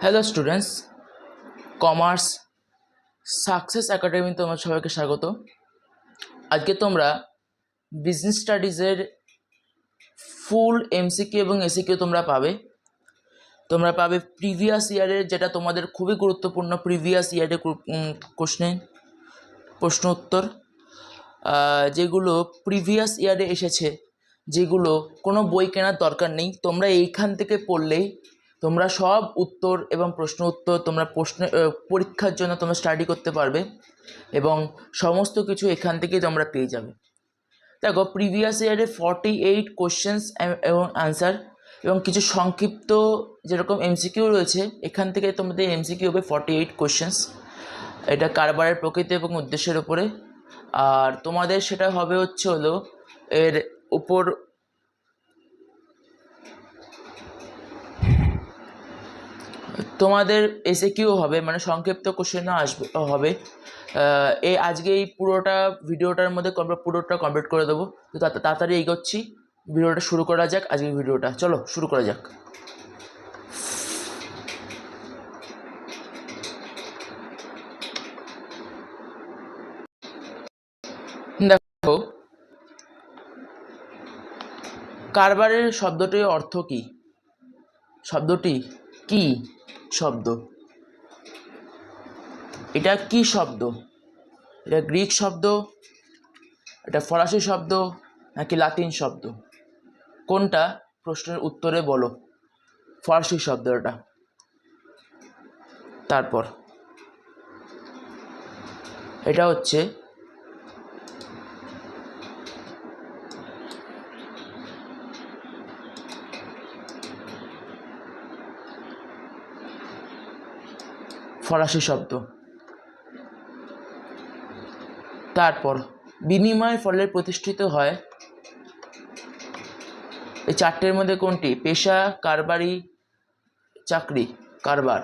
Hello students, commerce success academy তোমার সবাইকে স্বাগত। আজকে তোমরা বিজনেস স্টাডিজের ফুল এমসিকিউ এবং এসিকিউ তোমরা পাবে প্রিভিয়াস ইয়ারের, যেটা তোমাদের খুবই গুরুত্বপূর্ণ। প্রিভিয়াস ইয়ারের প্রশ্ন উত্তর যেগুলো প্রিভিয়াস ইয়ারে এসেছে, যেগুলো কোনো বই কেনার দরকার নেই, তোমরা এইখান থেকে পড়লেই তোমরা সব উত্তর এবং প্রশ্ন উত্তর তোমরা পরীক্ষার জন্য তোমরা স্টাডি করতে পারবে এবং সমস্ত কিছু এখান থেকেই তোমরা পেয়ে যাবে। দেখো, প্রিভিয়াস ইয়ারে 48 কোশ্চেন্স এবং আনসার এবং কিছু সংক্ষিপ্ত যেরকম এমসিকিউ রয়েছে, এখান থেকে তোমাদের এমসিকিউ হবে 48 কোশ্চেন্স। এটা কারবারের প্রকৃতি এবং উদ্দেশ্যের উপরে। আর তোমাদের সেটা হবে হলো এর উপর তোমাদের এসএকিউ হবে, মানে সংক্ষিপ্ত কোশ্চেনও হবে। আজকে এই পুরোটা ভিডিওটার মধ্যে পুরোটা কমপ্লিট করে দেবো। তো তাড়াতাড়ি এগোচ্ছি, ভিডিওটা শুরু করা যাক। আজকের ভিডিওটা চলো শুরু করা যাক। দেখো, কারবারের শব্দটির অর্থ কী? শব্দটি কি শব্দ? এটা কি শব্দ? এটা গ্রিক শব্দ, এটা ফরাসি শব্দ, নাকি লাতিন শব্দ? কোনটা? প্রশ্নের উত্তরে বলো। ফরাসি শব্দ এটা। তারপর এটা হচ্ছে ফরাসি শব্দ। তারপর বিনিময়ের ফলে প্রতিষ্ঠিত হয়, এই চারটের মধ্যে কোনটি? পেশা, কারবারি, চাকরি, কারবার।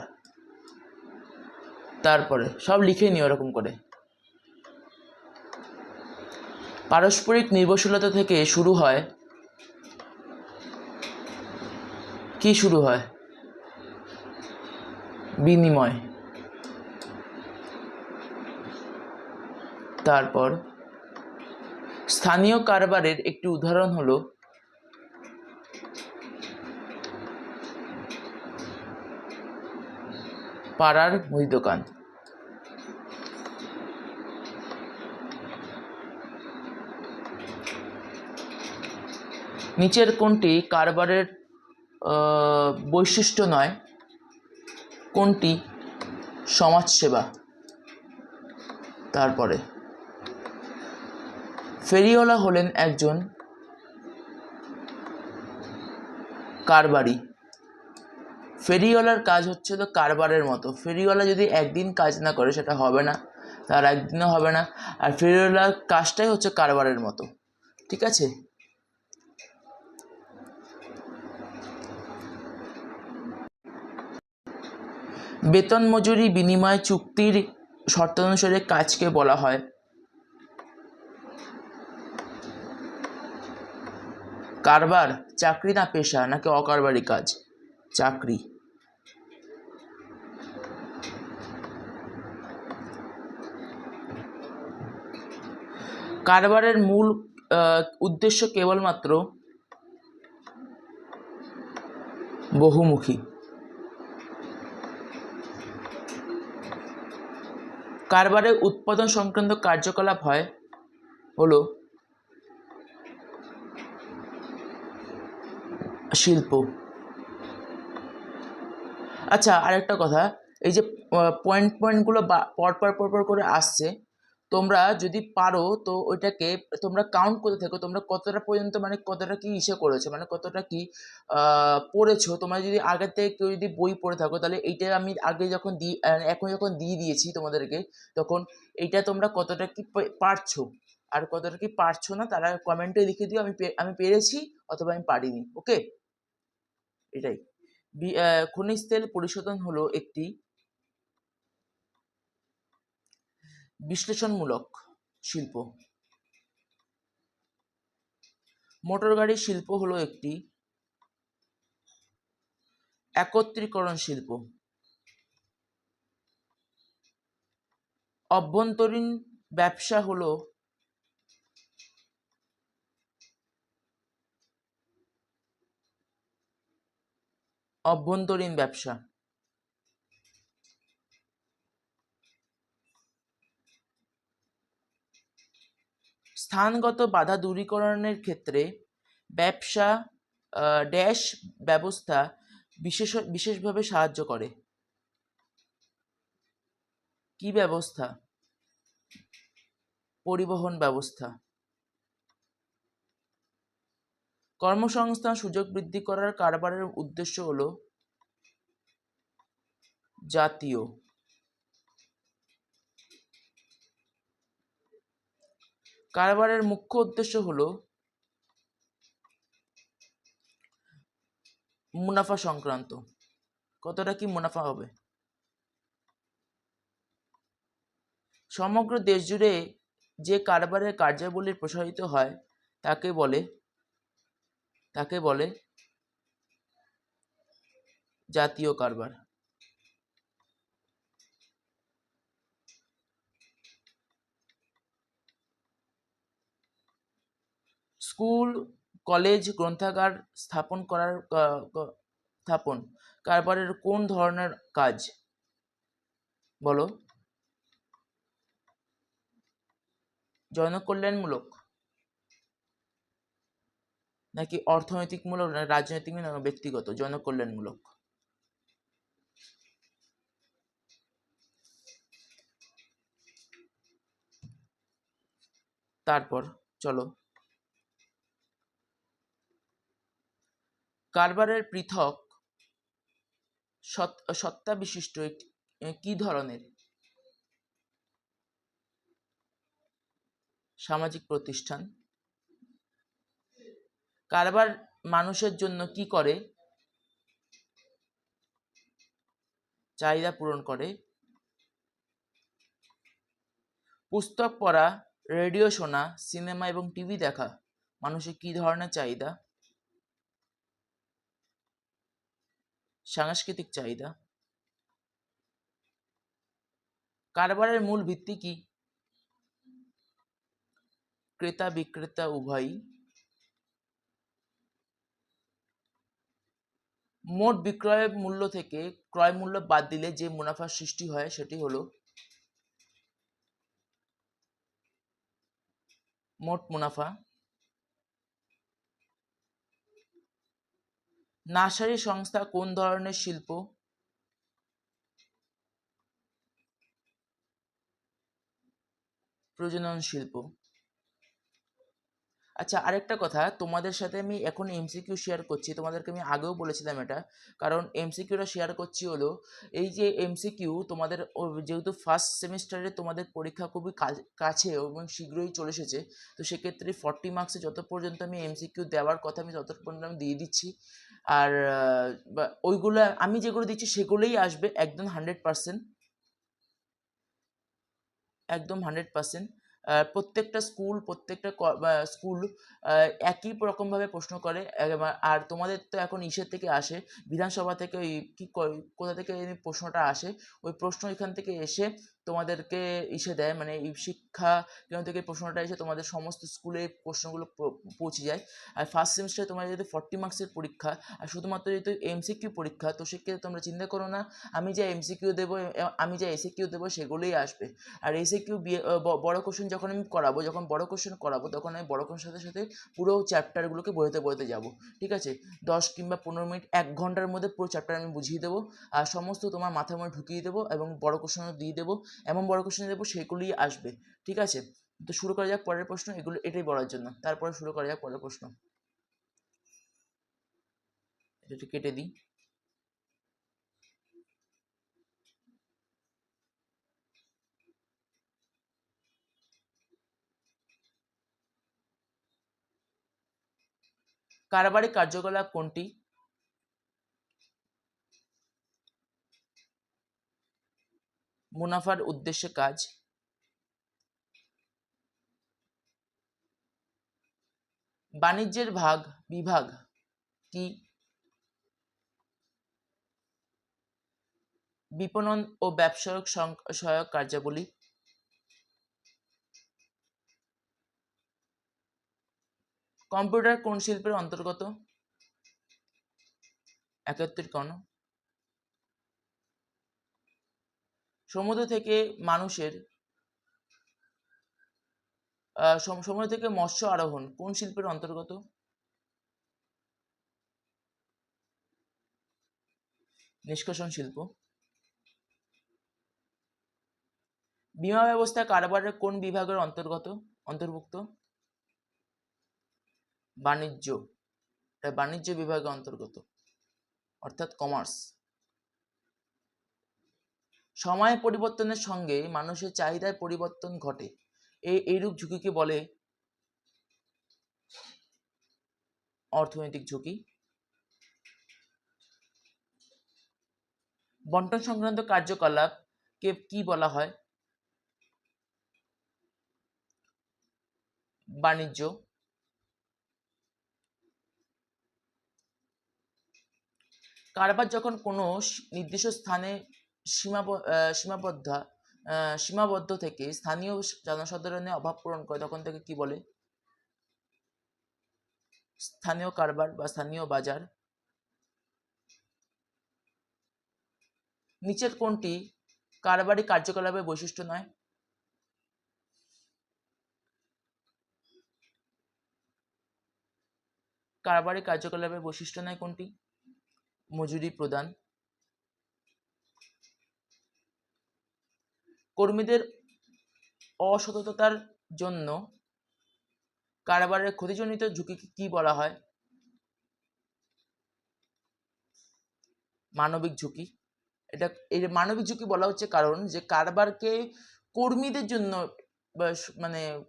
তারপরে সব লিখে নিও ওরকম করে। পারস্পরিক নির্ভরশীলতা থেকে শুরু হয়, কি শুরু হয়? বিনিময়। তারপর স্থানীয় কারবারের একটি উদাহরণ হলো পাড়ার মুদি দোকান। নিচের কোনটি কারবারের বৈশিষ্ট্য নয়? কোনটি? সমাজসেবা। তারপরে ফেরিওয়ালা হলেন একজন কারবারি। ফেরিওয়ালার কাজ হচ্ছে তো কারবারের মতো। ফেরিওয়ালা যদি একদিন কাজ না করে সেটা হবে না, তার একদিনও হবে না। আর ফেরিওয়ালার কাজটাই হচ্ছে কারবারের মতো, ঠিক আছে? বেতন মজুরি বিনিময় চুক্তির শর্তানুসারে কাজকে বলা হয় কারবার, চাকরি না পেশা, নাকি অকারবারি কাজ? চাকরি। কারবারের মূল উদ্দেশ্য কেবলমাত্র বহুমুখী। কারবারের উৎপাদন সংক্রান্ত কার্যকলাপ হলো শিল্প। আচ্ছা, আরেকটা কথা, এই যে পয়েন্টগুলো পরপর করে আসছে, তোমরা যদি পারো তো ওইটাকে তোমরা কাউন্ট করতে থাকো, তোমরা কতটা পর্যন্ত, মানে কতটা কি করেছো, মানে কতটা কি পড়েছো। তোমরা যদি আগে থেকে কেউ যদি বই পড়ে থাকো, তাহলে এইটা আমি আগে যখন এখন যখন দিয়ে দিয়েছি তোমাদেরকে, তখন এইটা তোমরা কতটা কি পারছো আর কতটা কি পারছো না, তারা কমেন্টে লিখে দিও আমি পেরেছি অথবা আমি পারিনি। ওকে, এটাই। খনিজ তেল পরিশোধন হলো একটি বিশ্লেষণমূলক শিল্প। মোটর গাড়ি শিল্প হলো একটি একত্রীকরণ শিল্প। অভ্যন্তরীণ ব্যবসা হলো অভ্যন্তরীণ ব্যবসা। স্থানগত বাধা দূরীকরণের ক্ষেত্রে ব্যবসা ড্যাশ ব্যবস্থা বিশেষভাবে সাহায্য করে। কি ব্যবস্থা? পরিবহন ব্যবস্থা। কর্মসংস্থান সুযোগ বৃদ্ধি করার কারবারের উদ্দেশ্য হলো জাতীয়। কারবারের মুখ্য উদ্দেশ্য হলো মুনাফা সংক্রান্ত। কতটা কি মুনাফা হবে? সমগ্র দেশ জুড়ে যে কারবারের কার্যাবলী প্রসারিত হয় তাকে বলে জাতীয় কারবার। স্কুল, কলেজ, গ্রন্থাগার স্থাপন কারবারের কোন ধরনের কাজ? বলো। জনকল্যাণমূলক নাকি অর্থনৈতিকমূলক, না রাজনৈতিক, না ব্যক্তিগত? জনকল্যাণমূলক। তারপর চলো, কারবারের পৃথক সত্তা বিশিষ্ট কি ধরনের? সামাজিক প্রতিষ্ঠান। কারবার মানুষের জন্য কি করে? চাহিদা পূরণ করে। পুস্তক পড়া, রেডিও শোনা, সিনেমা এবং টিভি দেখা মানুষের কি ধরনের চাহিদা? সাংস্কৃতিক চাহিদা। কারবারের মূল ভিত্তি কি? ক্রেতা বিক্রেতা উভয়ই। মোট বিক্রয় মূল্য থেকে ক্রয় মূল্য বাদ দিলে যে মুনাফার সৃষ্টি হয় সেটি হলো মোট মুনাফা। নার্সারি সংস্থা কোন ধরনের শিল্প? প্রজনন শিল্প। আচ্ছা, আরেকটা কথা, তোমাদের সাথে আমি এখন এমসিকিউ শেয়ার করছি, তোমাদেরকে আমি আগেও বলেছিলাম এটা, কারণ এমসিকিউটা শেয়ার করছি হলো এই যে এমসিকিউ তোমাদের যেহেতু ফার্স্ট সেমিস্টারে তোমাদের পরীক্ষা খুবই কাছে এবং শীঘ্রই চলে এসেছে, তো সেক্ষেত্রে 40 মার্কসে যত পর্যন্ত আমি এমসিকিউ দেওয়ার কথা আমি তত পর্যন্ত আমি দিয়ে দিচ্ছি। আর ওইগুলো আমি যেগুলো দিচ্ছি সেগুলোই আসবে একদম 100%, একদম 100%। প্রত্যেকটা স্কুল একই রকমভাবে প্রশ্ন করে। আর তোমাদের তো এখন ইসের থেকে আসে, বিধানসভা থেকে, ওই কোথা থেকে প্রশ্নটা আসে, ওই প্রশ্ন এখান থেকে এসে তোমাদেরকে ইসে দেয়, মানে এই শিক্ষা কেন্দ্র থেকে প্রশ্নটা এসে তোমাদের সমস্ত স্কুলে প্রশ্নগুলো পৌঁছে যায়। আর ফার্স্ট সেমিস্টারে তোমার যেহেতু 40 মার্কসের পরীক্ষা আর শুধুমাত্র যেহেতু এমসিকিউ পরীক্ষা, তো সেক্ষেত্রে তোমরা চিন্তা করো না, আমি যা এমসিকিউ দেবো, আমি যা এসিকিউ দেবো সেগুলোই আসবে। আর এসিকিউ বড় কোশ্চেন যখন আমি করাবো, যখন বড় কোশ্চেন করাবো, তখন আমি বড় কোশ্চেনের সাথে সাথে পুরো চ্যাপ্টারগুলোকে বইতে বইতে যাবো। ঠিক আছে? 10 কিংবা 15 মিনিট, 1 ঘন্টার মধ্যে পুরো চ্যাপ্টার আমি বুঝিয়ে দেবো আর সমস্ত তোমার মাথার মধ্যে ঢুকিয়ে দেবো এবং বড় কোশ্চেনও দিয়ে দেবো, এমন বড় কোশ্চেন দেবো সেগুলিই আসবে। ঠিক আছে? তো শুরু করা যাক পরের প্রশ্ন, এটাই বলার জন্য। তারপরে শুরু করা যাক পরের প্রশ্ন। এটা কেটে দিই। কারবারি কার্যকলাপ কোনটি? মুনাফার উদ্দেশ্যে কাজ। বাণিজ্যের বিভাগ কি? বিপণন ও ব্যবসায়িক সহায়ক কার্যাবলী। কম্পিউটার কোন শিল্পের অন্তর্গত? একত্রীকরণ। সমুদ্র থেকে সমুদ্র থেকে মৎস্য আরোহণ কোন শিল্পের অন্তর্গত? নিষ্কাশন শিল্প। বীমা ব্যবস্থা কারবারের কোন বিভাগের অন্তর্ভুক্ত? বাণিজ্য। এটা বাণিজ্য বিভাগের অন্তর্গত, অর্থাৎ কমার্স। সময় পরিবর্তনের সঙ্গে মানুষের চাহিদায় পরিবর্তন ঘটে, এইরূপ ঝুঁকিকে বলে অর্থনৈতিক ঝুঁকি। বন্টন সংক্রান্ত কার্যকলাপকে কি বলা হয়? বাণিজ্য। কারবার যখন কোনো নির্দিষ্ট স্থানে সীমাবদ্ধ থেকে স্থানীয় জনসাধারণের অভাব পূরণ করে তখন তাকে কি বলে? স্থানীয় কারবার বা স্থানীয় বাজার। নিচের কোনটি কারবারি কার্যকলাপের বৈশিষ্ট্য নয়? কারবারি কার্যকলাপের বৈশিষ্ট্য নয় কোনটি? মজুরি প্রদান। কর্মীদের অসততার জন্য কারবারের ক্ষতিজনিত ঝুঁকিকে কি বলা হয়? মানবিক ঝুঁকি। এই মানবিক ঝুঁকি বলা হচ্ছে কারণ যে কারবারকে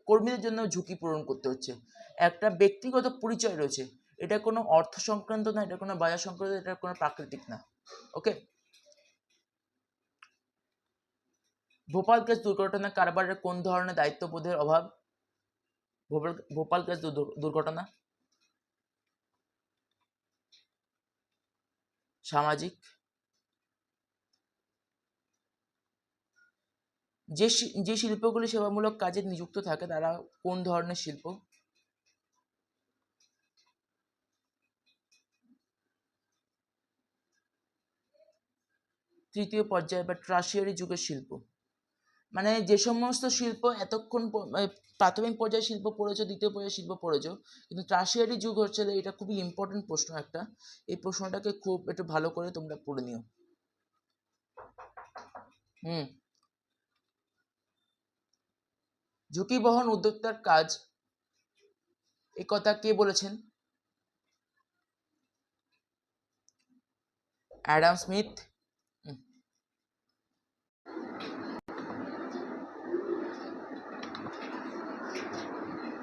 কর্মীদের জন্য ঝুঁকি পূরণ করতে হচ্ছে। একটা ব্যক্তিগত পরিচয় রয়েছে, এটা কোনো অর্থ সংক্রান্ত না, এটা কোনো বাজার সংক্রান্ত, এটা কোনো প্রাকৃতিক না। ওকে। ভোপাল গ্যাস দুর্ঘটনা কারবারের কোন ধরনের দায়িত্ববোধের অভাব? ভোপাল গ্যাস দুর্ঘটনা সামাজিক। যে শিল্পগুলি সেবামূলক কাজে নিযুক্ত থাকে তারা কোন ধরনের শিল্প? তৃতীয় পর্যায় বা ট্রাশিয়ারি যুগের শিল্প। মানে যে সমস্ত শিল্প এতক্ষণ প্রাথমিক পর্যায়ে শিল্প পড়েছো, দ্বিতীয় পর্যায়ে শিল্প পড়েছো, কিন্তু ট্রাশিয়ারি যুগ হচ্ছে, এটা খুবই ইম্পর্টেন্ট প্রশ্ন একটা। এই প্রশ্নটাকে খুব একটু ভালো করে তোমরা পড়ে নিও। ঝুঁকি বহন উদ্যোক্তার কাজ, এই কথা কে বলেছেন? Adam Smith.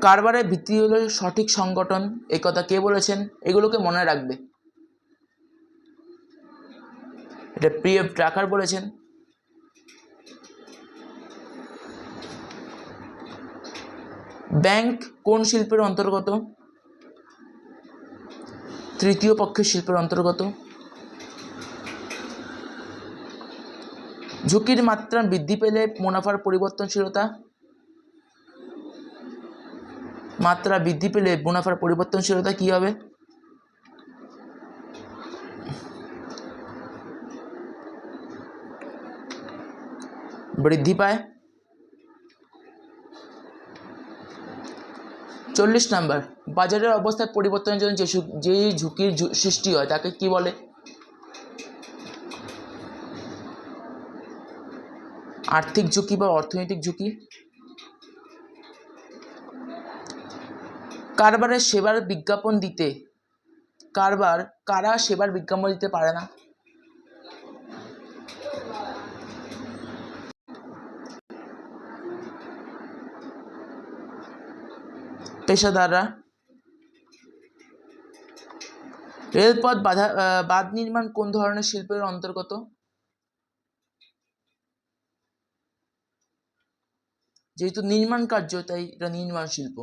কারবারের ভিত্তি হলো সঠিক সংগঠন, এই কথা কে বলেছেন? এগুলোকে মনে রাখবে। এটা পিএফ ড্রাকার বলেছেন। ব্যাংক কোন শিল্পের অন্তর্গত? তৃতীয় পক্ষের শিল্পের অন্তর্গত। ঝুঁকির মাত্রা বৃদ্ধি পেলে মুনাফার পরিবর্তনশীলতা কি হবে? বৃদ্ধি পায়। 40 নাম্বার, বাজারের অবস্থার পরিবর্তনের জন্য যে ঝুঁকির সৃষ্টি হয় তাকে কি বলে? আর্থিক ঝুঁকি বা অর্থনৈতিক ঝুঁকি। কারা সেবার বিজ্ঞাপন দিতে পারে না? পেশাদাররা। রেলপথ বাঁধ নির্মাণ কোন ধরনের শিল্পের অন্তর্গত? যেহেতু নির্মাণ কার্য তাই এটা নির্মাণ শিল্প।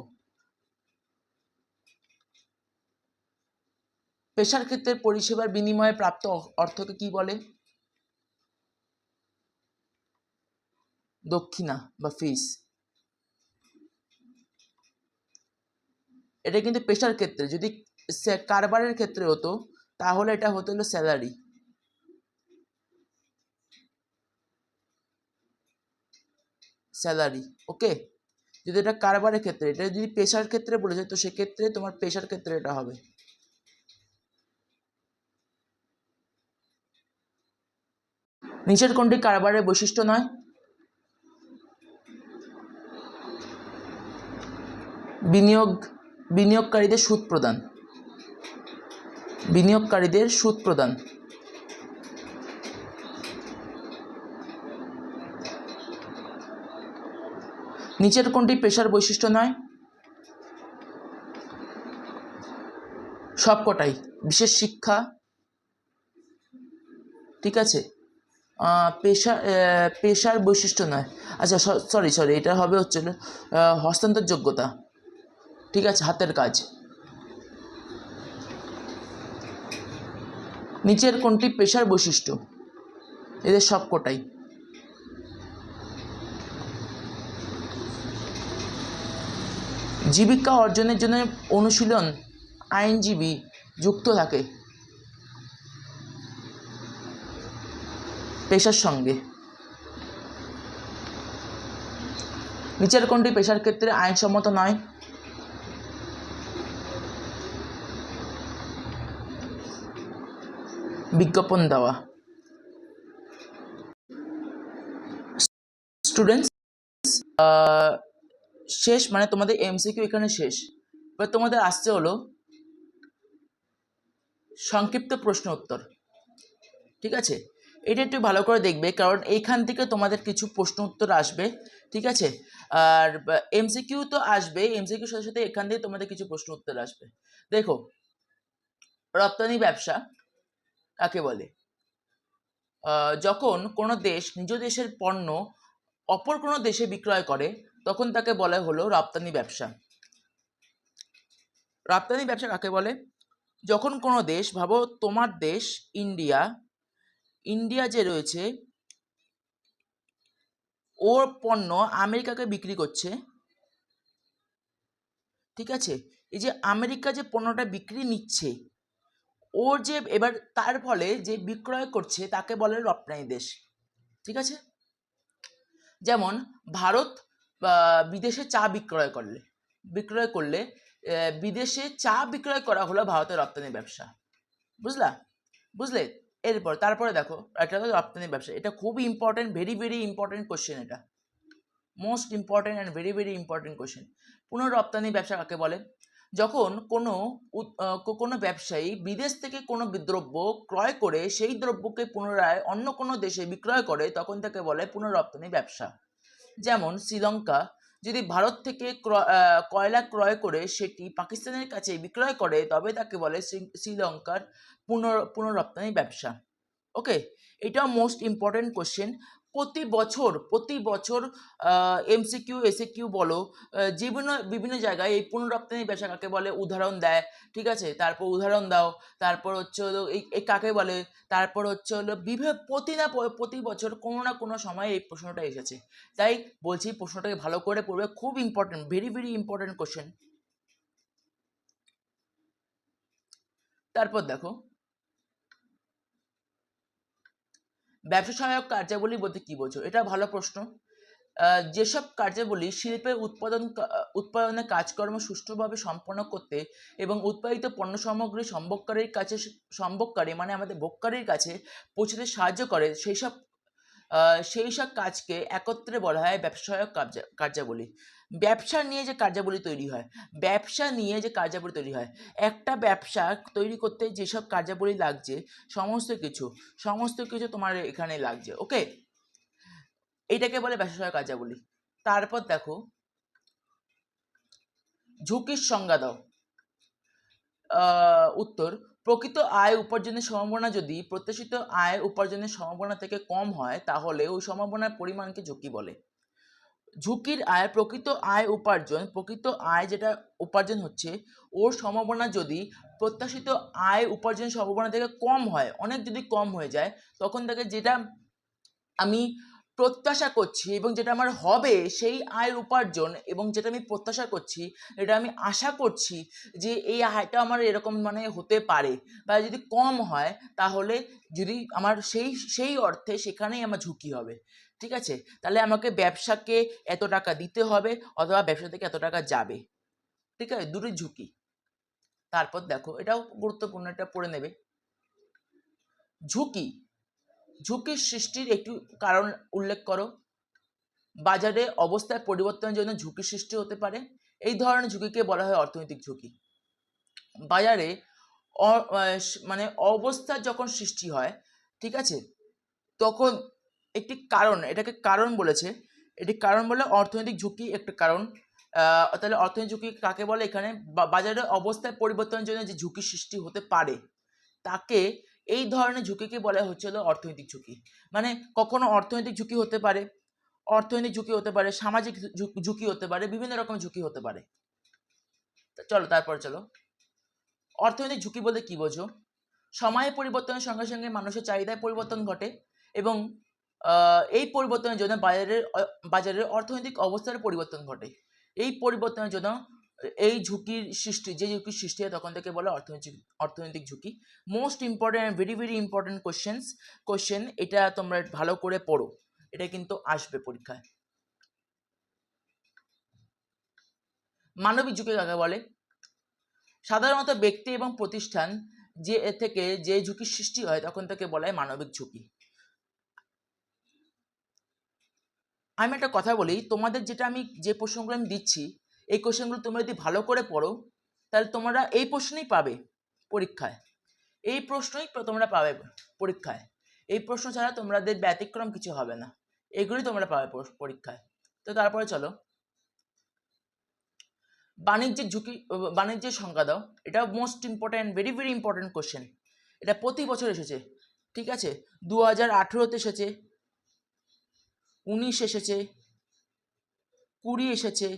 পেশার ক্ষেত্রে পরিষেবার বিনিময়ে প্রাপ্ত অর্থকে কি বলে? দক্ষিণা বা ফিস। এটা কিন্তু পেশার ক্ষেত্রে, যদি কারবারের ক্ষেত্রে হতো তাহলে এটা হতো হলো স্যালারি। স্যালারি, ওকে। যদি এটা কারবারের ক্ষেত্রে, এটা যদি পেশার ক্ষেত্রে বলেছে তো সেক্ষেত্রে তোমার পেশার ক্ষেত্রে এটা হবে। নিচের কোনটি কারবারের বৈশিষ্ট্য নয়? বিনিয়োগকারীদের সুদ প্রদান। বিনিয়োগকারীদের সুদ প্রদান। নিচের কোনটি পেশার বৈশিষ্ট্য নয়? সবকটাই। বিশেষ শিক্ষা, ঠিক আছে, পেশার বৈশিষ্ট্য নয়। আচ্ছা সরি এটা হবে হচ্ছে হস্তান্তর যোগ্যতা, ঠিক আছে, হাতের কাজ। নিচের কোনটি পেশার বৈশিষ্ট্য? এদের সবকটাই। জীবিকা অর্জনের জন্য অনুশীলন আইনজীবী যুক্ত থাকে পেশার সঙ্গে। নিচের কোনটি পেশার ক্ষেত্রে আইনসম্মত নয়? বিজ্ঞাপন দেওয়া। স্টুডেন্টস, শেষ, মানে তোমাদের এমসিকিউ এখানে শেষ। এবার তোমাদের আসছে হলো সংক্ষিপ্ত প্রশ্ন উত্তর, ঠিক আছে। এটা একটু ভালো করে দেখবে, কারণ এইখান থেকে তোমাদের কিছু প্রশ্ন উত্তর আসবে, ঠিক আছে। আর এমসিকিউ তো আসবে, এমসিকিউর সাথে সাথে এখান থেকে তোমাদের কিছু প্রশ্ন উত্তর আসবে। দেখো, রপ্তানি ব্যবসা কাকে বলে? যখন কোনো দেশ নিজ দেশের পণ্য অপর কোনো দেশে বিক্রয় করে তখন তাকে বলা হলো রপ্তানি ব্যবসা। রপ্তানি ব্যবসা কাকে বলে? যখন কোনো দেশ, ভাবো তোমার দেশ ইন্ডিয়া যে রয়েছে, ওর পণ্য আমেরিকাকে বিক্রি করছে, ঠিক আছে। এই যে আমেরিকা যে পণ্যটা বিক্রি নিচ্ছে, ওর যে এবার তার ফলে যে বিক্রয় করছে তাকে বলে রপ্তানি দেশ, ঠিক আছে। যেমন ভারত বিদেশে চা বিক্রয় করলে বিদেশে চা বিক্রয় করা হলো ভারতের রপ্তানি ব্যবসা। বুঝলে? তারপরে দেখো, এটা হলো রপ্তানি ব্যবসা। এটা খুবই important, very very important question, এটা most important and very very important question. পুনঃরপ্তানি ব্যবসা কাকে বলে? যখন কোনো ব্যবসায়ী বিদেশ থেকে কোনো দ্রব্য ক্রয় করে সেই দ্রব্যকে পুনরায় অন্য কোনো দেশে বিক্রয় করে তখন তাকে বলে পুনঃরপ্তানি ব্যবসা। যেমন শ্রীলঙ্কা যদি ভারত থেকে কয়লা ক্রয় করে সেটি পাকিস্তানের কাছে বিক্রয় করে তবে তাকে বলে শ্রীলঙ্কার পুনঃরপ্তানি ব্যবসা। ওকে, এটাও মোস্ট ইম্পর্টেন্ট কোশ্চেন। প্রতি বছর এমসিকিউ এসিকিউ বলো, বিভিন্ন জায়গায় এই পুনঃরপ্তানি ব্যবসা কাকে বলে উদাহরণ দেয়, ঠিক আছে। তারপর উদাহরণ দাও, তারপর হচ্ছে হলো এই কাকে বলে, তারপর হচ্ছে হলো প্রতি বছর কোনো না কোনো সময় এই প্রশ্নটা এসেছে। তাই বলছি প্রশ্নটাকে ভালো করে পড়বে, খুব important, very very important question. তারপর দেখো, ব্যবসা সহায়ক কার্যাবলী বলতে কি বোঝো? এটা ভালো প্রশ্ন। যেসব কার্যাবলী শিল্পের উৎপাদনে কাজকর্ম সুষ্ঠুভাবে সম্পন্ন করতে এবং উৎপাদিত পণ্য সামগ্রী সম্ভোগকারী মানে আমাদের ভোগকারীর কাছে পৌঁছতে সাহায্য করে, সেই সব কাজকে একত্রে বলা হয় ব্যবসা সহায়ক কার্যাবলী। ব্যবসা নিয়ে যে কার্যাবলী তৈরি হয়, একটা ব্যবসা তৈরি করতে যেসব কার্যাবলী লাগছে সমস্ত কিছু তোমার এখানে লাগছে, ওকে। এইটাকে বলে ব্যবসা সহায়ক কার্যাবলী। তারপর দেখো, ঝুঁকির সংজ্ঞা দাও। উত্তর, প্রকৃত আয় উপার্জনের সম্ভাবনা যদি প্রত্যাশিত আয় উপার্জনের সম্ভাবনা থেকে কম হয় তাহলে ওই সম্ভাবনার পরিমাণকে ঝুঁকি বলে। ঝুঁকির আয়, প্রকৃত আয় যেটা উপার্জন হচ্ছে ওর সম্ভাবনা যদি প্রত্যাশিত আয় উপার্জনের সম্ভাবনা থেকে কম হয়, অনেক যদি কম হয়ে যায় তখন তাকে, যেটা আমি প্রত্যাশা করছি এবং যেটা আমার হবে সেই আয়ের উপার্জন, এবং যেটা আমি প্রত্যাশা করছি, এটা আমি আশা করছি যে এই আয়টা আমার এরকম মানে হতে পারে, বা যদি কম হয় তাহলে যদি আমার সেই সেই অর্থে সেখানেই আমার ঝুঁকি হবে। ঠিক আছে, তাহলে আমাকে ব্যবসাকে এত টাকা দিতে হবে অথবা ব্যবসা থেকে এত টাকা যাবে। ঠিক আছে, দুটোই ঝুঁকি। তারপর দেখো, এটাও গুরুত্বপূর্ণ, এটা পড়ে নেবে। ঝুঁকি, ঝুঁকির সৃষ্টির একটি কারণ উল্লেখ করো। বাজারে অবস্থায় পরিবর্তনের জন্য ঝুঁকি সৃষ্টি হতে পারে। এই ধরনের ঝুঁকিকে বলা হয় অর্থনৈতিক ঝুঁকি। বাজারে মানে অবস্থার যখন সৃষ্টি হয়, ঠিক আছে, তখন একটি কারণ, এটাকে কারণ বলেছে, এটি কারণ বলে অর্থনৈতিক ঝুঁকি একটা কারণ। তাহলে অর্থনৈতিক ঝুঁকি কাকে বলে? এখানে বাজারে অবস্থায় পরিবর্তনের জন্য যে ঝুঁকি সৃষ্টি হতে পারে তাকে, এই ধরনের ঝুঁকিকে বলা হচ্ছিল অর্থনৈতিক ঝুঁকি। মানে কখনো অর্থনৈতিক ঝুঁকি হতে পারে, অর্থনৈতিক ঝুঁকি হতে পারে, সামাজিক ঝুঁকি হতে পারে, বিভিন্ন রকমের ঝুঁকি হতে পারে। চলো তারপর চলো, অর্থনৈতিক ঝুঁকি বলতে কি বোঝো? সময়ের পরিবর্তনের সঙ্গে সঙ্গে মানুষের চাহিদায় পরিবর্তন ঘটে এবং এই পরিবর্তনের জন্য বাজারের অর্থনৈতিক অবস্থার পরিবর্তন ঘটে। এই পরিবর্তনের জন্য এই ঝুঁকির সৃষ্টি, যে ঝুঁকির সৃষ্টি হয় তখন থেকে বলে অর্থনৈতিক ঝুঁকি। Most important, very very important question, এটা তোমরা ভালো করে পড়ো, এটা কিন্তু আসবে পরীক্ষায়। মানবিক ঝুঁকি কাকে বলে? সাধারণত ব্যক্তি এবং প্রতিষ্ঠান যে এ থেকে যে ঝুঁকির সৃষ্টি হয় তখন থেকে বলা হয় মানবিক ঝুঁকি। আমি একটা কথা বলি, তোমাদের যেটা আমি যে প্রশ্নগুলো আমি দিচ্ছি, এই কোশ্চেনগুলো তোমরা যদি ভালো করে পড়ো তাহলে তোমরা এই প্রশ্নই পাবে পরীক্ষায়, এই প্রশ্নই তোমরা পাবে পরীক্ষায়। এই প্রশ্ন ছাড়া তোমাদের ব্যতিক্রম কিছু হবে না, এগুলি তোমরা পাবে পরীক্ষায়। তো তারপরে চলো, বাণিজ্যিক ঝুঁকি, বাণিজ্যের সংজ্ঞা দাও। এটা most important, very very important question. এটা প্রতি বছর এসেছে, ঠিক আছে, 2018-তে এসেছে, 19 এসেছে, 20 এসেছে,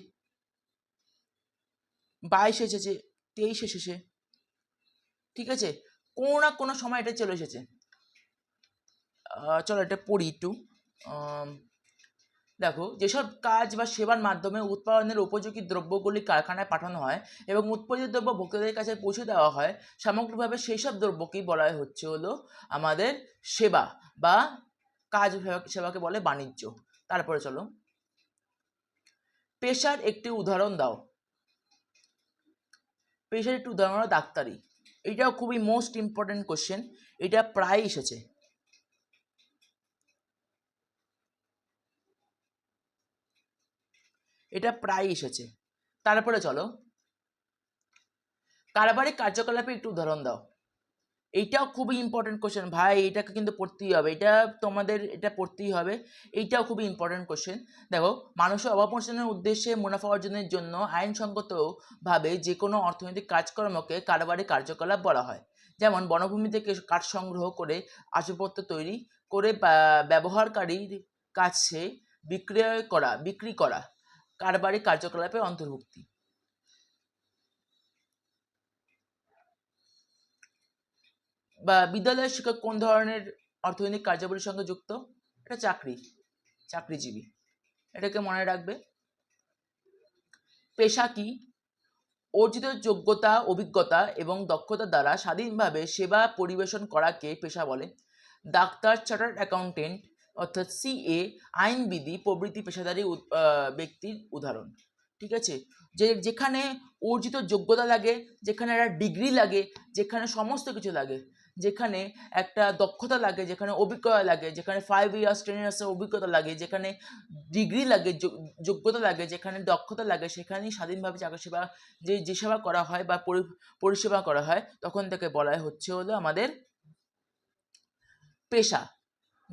22 এসেছে, 23 এসেছে, ঠিক আছে, কোনো না কোনো সময় এটা চলে এসেছে। চলো এটা পড়ি একটু। দেখো, যেসব কাজ বা সেবার মাধ্যমে উৎপাদনের উপযোগী দ্রব্যগুলি কারখানায় পাঠানো হয় এবং উৎপাদিত দ্রব্য ভোক্তাদের কাছে পৌঁছে দেওয়া হয়, সামগ্রিকভাবে সেই সব দ্রব্যকেই বলা হচ্ছে হলো আমাদের সেবা বা কাজ, সেবাকে বলে বাণিজ্য। তারপরে চলো, পেশার একটি উদাহরণ দাও। পেশার একটি উদাহরণ হলো ডাক্তারি। এটাও খুবই মোস্ট ইম্পর্টেন্ট কোশ্চেন, এটা প্রায় এসেছে। এটা প্রায় এসেছে। তারপরে চলো, কারবারিক কার্যকলাপে একটু উদাহরণ দাও। এইটাও খুবই ইম্পর্টেন্ট কোশ্চেন ভাই, এটাকে কিন্তু পড়তেই হবে, এটা তোমাদের এটা পড়তেই হবে, এইটাও খুবই ইম্পর্টেন্ট কোশ্চেন। দেখো, মানুষের অভাব মোচনের উদ্দেশ্যে মুনাফা অর্জনের জন্য আইনসঙ্গতভাবে যে কোনো অর্থনৈতিক কাজকর্মকে কারবারি কার্যকলাপ বলা হয়। যেমন বনভূমি থেকে কাঠ সংগ্রহ করে আসবাবপত্র তৈরি করে ব্যবহারকারীর কাছে বিক্রি করা কারবারি কার্যকলাপের অন্তর্ভুক্তি। বা বিদ্যালয়ের শিক্ষক কোন ধরনের অর্থনৈতিক কার্যাবলীর সঙ্গে যুক্ত? এটা চাকরিজীবী, এটাকে মনে রাখবে। পেশা কি? অর্জিত যোগ্যতা, অভিজ্ঞতা এবং দক্ষতা দ্বারা স্বাধীনভাবে সেবা পরিবেশন করাকে পেশা বলে। ডাক্তার, চার্টার্ড অ্যাকাউন্টেন্ট অর্থাৎ সিএ, আইনবিধি প্রভৃতি পেশাদারী ব্যক্তির উদাহরণ। ঠিক আছে, যেখানে অর্জিত যোগ্যতা লাগে, যেখানে একটা ডিগ্রি লাগে, যেখানে সমস্ত কিছু লাগে, যেখানে একটা দক্ষতা লাগে, যেখানে অভিজ্ঞতা লাগে, যেখানে 5 ইয়ার্স 10 ইয়ার্সের অভিজ্ঞতা লাগে, যেখানে ডিগ্রি লাগে, যোগ্যতা লাগে, যেখানে দক্ষতা লাগে, সেখানেই স্বাধীনভাবে চাকরি সেবা যে সেবা করা হয় বা পরিষেবা করা হয় তখন থেকে বলা হচ্ছে হলো আমাদের পেশা।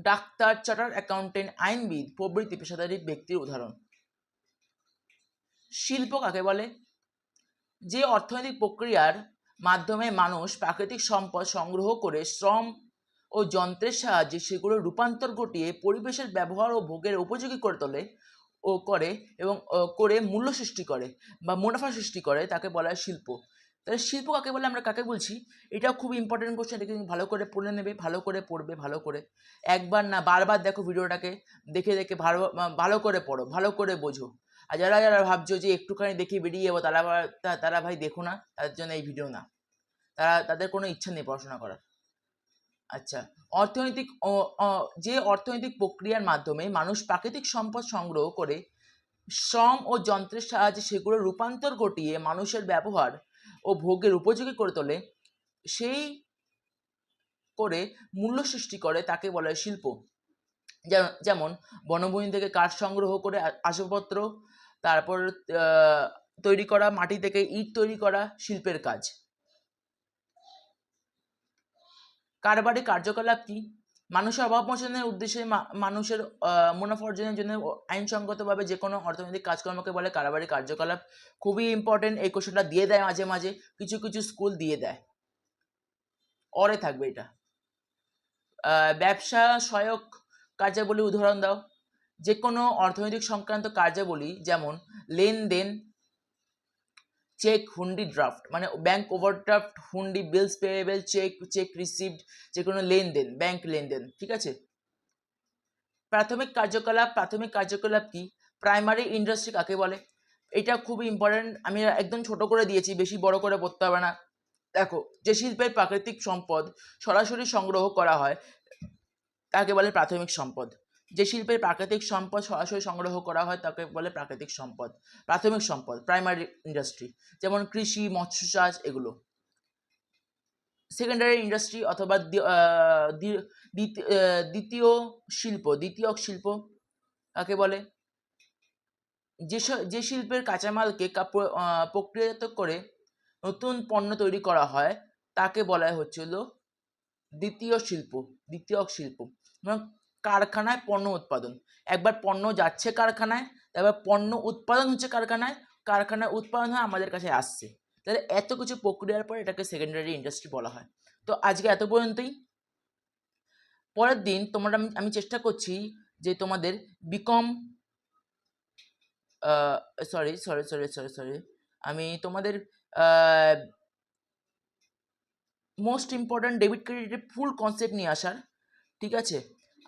ডাক্তার, চার্টার্ড অ্যাকাউন্টেন্ট, আইনবিদ প্রভৃতি পেশাদারী ব্যক্তির উদাহরণ। শিল্প কাকে বলে? যে অর্থনৈতিক প্রক্রিয়ার মাধ্যমে মানুষ প্রাকৃতিক সম্পদ সংগ্রহ করে শ্রম ও যন্ত্রের সাহায্যে সেগুলোর রূপান্তর ঘটিয়ে পরিবেশের ব্যবহার ও ভোগের উপযোগী করে তোলে এবং করে মূল্য সৃষ্টি করে বা মুনাফা সৃষ্টি করে, তাকে বলা হয় শিল্প। তাহলে শিল্প কাকে বলে, আমরা কাকে বলছি, এটাও খুব ইম্পর্টেন্ট কোশ্চেন। এটাকে ভালো করে পড়ে নেবে, ভালো করে পড়বে, ভালো করে একবার না বারবার দেখো ভিডিওটাকে, দেখে দেখে ভালো ভালো করে পড়ো, ভালো করে বোঝো। আর যারা যারা ভাবছো যে একটুখানি দেখে বেরিয়ে যাবো, তারা ভাই দেখো না, তার জন্য এই ভিডিও না। তাদের কোনো ইচ্ছা নেই পড়াশোনা করার। আচ্ছা, অর্থনৈতিক যে অর্থনৈতিক প্রক্রিয়ার মাধ্যমে মানুষ প্রাকৃতিক সম্পদ সংগ্রহ করে শ্রম ও যন্ত্রের সাহায্যে সেগুলো রূপান্তর ঘটিয়ে মানুষের ব্যবহার ও ভোগের উপযোগী করে তোলে, সেই করে মূল্য সৃষ্টি করে, তাকে বলা হয় শিল্প। যেমন বনভূমি থেকে কাঠ সংগ্রহ করে আসবাবপত্র, তারপর তৈরি করা, মাটি থেকে ইট তৈরি করা শিল্পের কাজ। কারবারি কার্যকলাপ কি? মানুষের অভাব মোচনের উদ্দেশ্যে মানুষের মুনাফা অর্জনের জন্য আইনসঙ্গতভাবে যে কোনো অর্থনৈতিক কাজকর্মকে বলে কারবারি কার্যকলাপ। খুবই ইম্পর্টেন্ট, এই কোশ্চেনটা দিয়ে দেয় মাঝে মাঝে, কিছু কিছু স্কুল দিয়ে দেয়, অরে থাকবে এটা। ব্যবসা সহায়ক কার্যাবলী উদাহরণ দাও। যে কোনো অর্থনৈতিক সংক্রান্ত কার্যাবলী, যেমন লেনদেন, চেক, হুন্ডি, ড্রাফট, মানে ব্যাংক ওভারড্রাফট, হুন্ডি, বিলস পেয়েবল, চেক রিসিভড, যে কোনো লেনদেন, ব্যাংক লেনদেন, ঠিক আছে। প্রাথমিক কার্যকলাপ কি? প্রাইমারি ইন্ডাস্ট্রি কাকে বলে? এটা খুবই ইম্পর্টেন্ট, আমি একদম ছোট করে দিয়েছি, বেশি বড় করে পড়তে হবে না। দেখো, যে শিল্পের প্রাকৃতিক সম্পদ সরাসরি সংগ্রহ করা হয় তাকে বলে প্রাথমিক সম্পদ। যে শিল্পের প্রাকৃতিক সম্পদ সরাসরি সংগ্রহ করা হয় তাকে বলে প্রাকৃতিক সম্পদ, প্রাথমিক সম্পদ, প্রাইমারি ইন্ডাস্ট্রি, যেমন কৃষি, মৎস্য চাষ, এগুলো। সেকেন্ডারি ইন্ডাস্ট্রি অথবা দ্বিতীয়ক শিল্প কাকে বলে? যে শিল্পের কাঁচামালকে প্রক্রিয়াজাত করে নতুন পণ্য তৈরি করা হয় তাকে বলা হচ্ছিল দ্বিতীয়ক শিল্প। এবং কারখানায় পণ্য উৎপাদন, একবার পণ্য যাচ্ছে কারখানায়, তারপর পণ্য উৎপাদন হচ্ছে কারখানায় উৎপাদন হয় আমাদের কাছে আসছে। তাহলে এত কিছু প্রক্রিয়ার পর এটাকে সেকেন্ডারি ইন্ডাস্ট্রি বলা হয়। তো আজকে এত পর্যন্তই। পরের দিন আমি চেষ্টা করছি যে তোমাদের বিকম সরি, আমি তোমাদের মোস্ট ইম্পর্ট্যান্ট ডেবিট ক্রেডিটের ফুল কনসেপ্ট নিয়ে আসার, ঠিক আছে।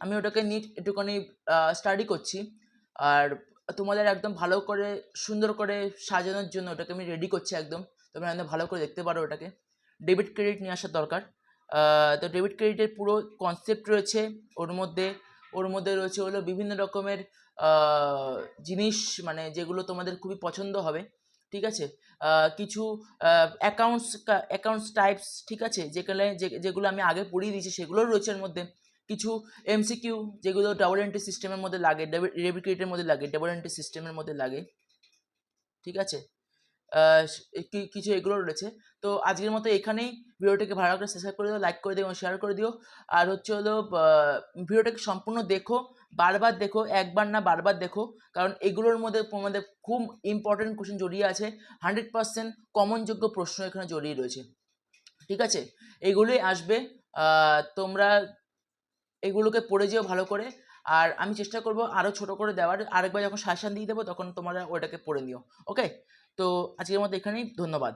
আমি ওটাকে একটুখানি স্টাডি করছি, আর তোমাদের একদম ভালো করে সুন্দর করে সাজানোর জন্য ওটাকে আমি রেডি করছি একদম, তোমরা একদম ভালো করে দেখতে পারো ওটাকে। ডেবিট ক্রেডিট নিয়ে আসার দরকার। তো ডেবিট ক্রেডিটের পুরো কনসেপ্ট রয়েছে ওর মধ্যে রয়েছে হলো বিভিন্ন রকমের জিনিস, মানে যেগুলো তোমাদের খুবই পছন্দ হবে, ঠিক আছে। কিছু অ্যাকাউন্টস টাইপস, ঠিক আছে, যেগুলো আমি আগে পড়িয়ে দিয়েছি সেগুলো রয়েছে এর মধ্যে। কিছু এমসিকিউ যেগুলো ডাবল এন্ট্রি সিস্টেমের মধ্যে লাগে, ডেবিট ক্রেডিটের মধ্যে লাগে, ডাবল এন্ট্রি সিস্টেমের মধ্যে লাগে, ঠিক আছে। কিছু এগুলো রয়েছে। তো আজকের মতো এখানেই, ভিডিওটাকে ভালো করে সাবস্ক্রাইব করে দিও, লাইক করে দিও এবং শেয়ার করে দিও। আর হচ্ছে হলো ভিডিওটাকে সম্পূর্ণ দেখো, বারবার দেখো, একবার না বারবার দেখো, কারণ এগুলোর মধ্যে তোমাদের খুব ইম্পর্টেন্ট কোশ্চেন জড়িয়ে আছে, 100% কমনযোগ্য প্রশ্ন এখানে জড়িয়ে রয়েছে, ঠিক আছে। এগুলোই আসবে, তোমরা এগুলোকে পড়ে যেও ভালো করে। আর আমি চেষ্টা করব আরও ছোট করে দেওয়ার, আরেকবার যখন সাজেশন দিয়ে দেবো তখন তোমরা ওটাকে পড়ে নিও, ওকে। তো আজকের মতো এখানেই, ধন্যবাদ।